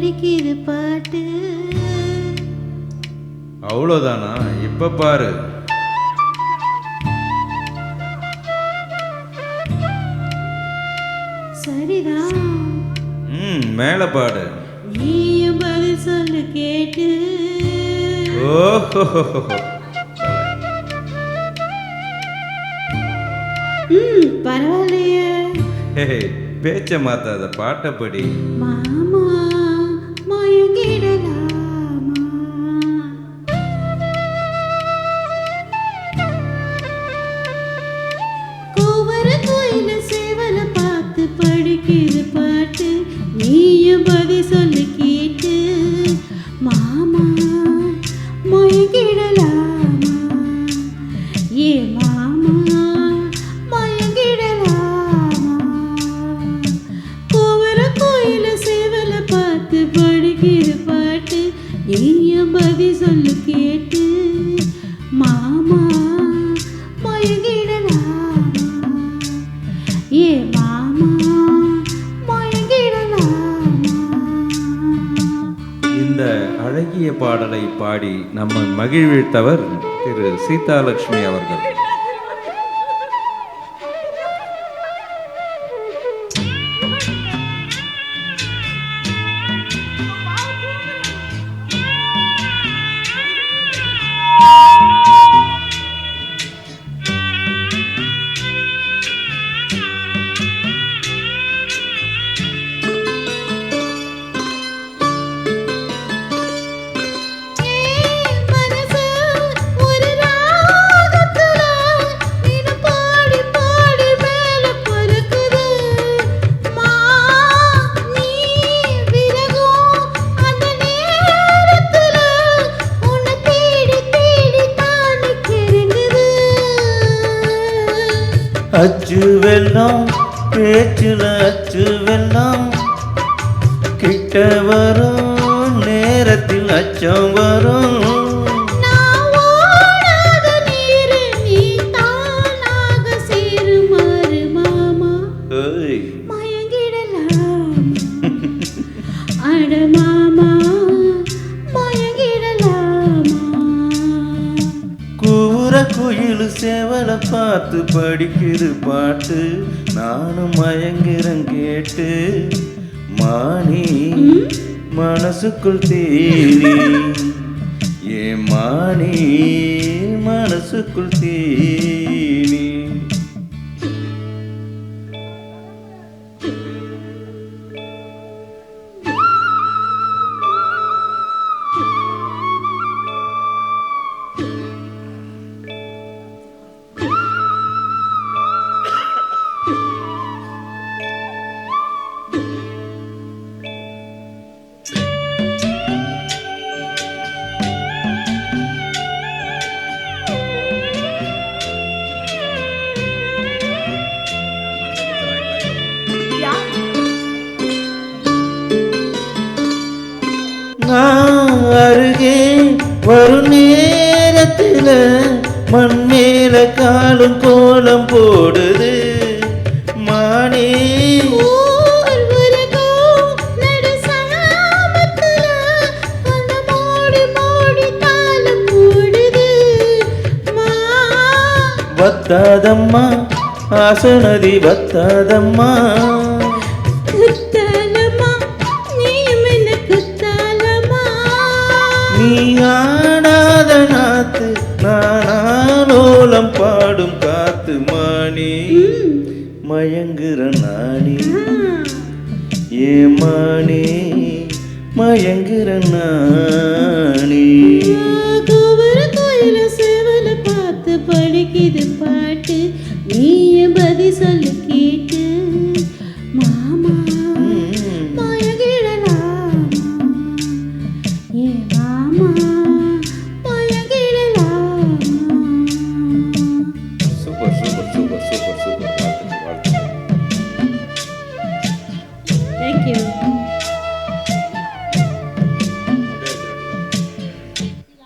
படிக்கிது பாட்டு. அவ்வளோதானா? இப்ப பாரு. சரிதான். மேல பாடு. நீயும் பதில் சொல்லு கேட்டு. ஓஹோ, பரவாயில்லையே. பேச்ச மாத்தாத, பாட்டை படி. மாமா மயங்கிடலாமா? கோவர கோயில சேவல பார்த்து படிக்கிது பாட்டு. நீயும் பதில் சொல்லு கேட்டு. மாமா மயங்கிடலாமா? ஏ மாமா மயங்கிடலாமா? கோவர கோயில சேவல பார்த்து படிக்கிது பாட்டு. நீயும் பதில் சொல்லு கேட்டு. மாமா மயங்கிடலாமா? ஏ மாமா மயங்கிடலாமா? இந்த அழகிய பாடலை பாடி நம்ம மகிழ்வித்தவர் திரு சீதாலட்சுமி அவர்கள். அச்சு வெல்லம் பேச்சுல அச்சு வெல்லம் கிட்ட வரும் நேரத்தில் அச்சம் வரும். குயிலு சேவல பார்த்து படிக்கிது பாட்டு. நானும் மயங்கிறேன் கேட்டு. மானி மனசுக்குள் தேனி. ஏ மானி மனசுக்குள் தேனி. அருகே வரும் நேரத்தில் மண் மேல காலும் கோலம் போடுது. மானே வத்தாதம்மா ஆசனதி வத்தாதம்மா. நீ ஆடாத நாத்து நானாலோலம் பாடும் காத்து. மானி மயங்குற நாணி. ஏ மானி மயங்குற நாணி.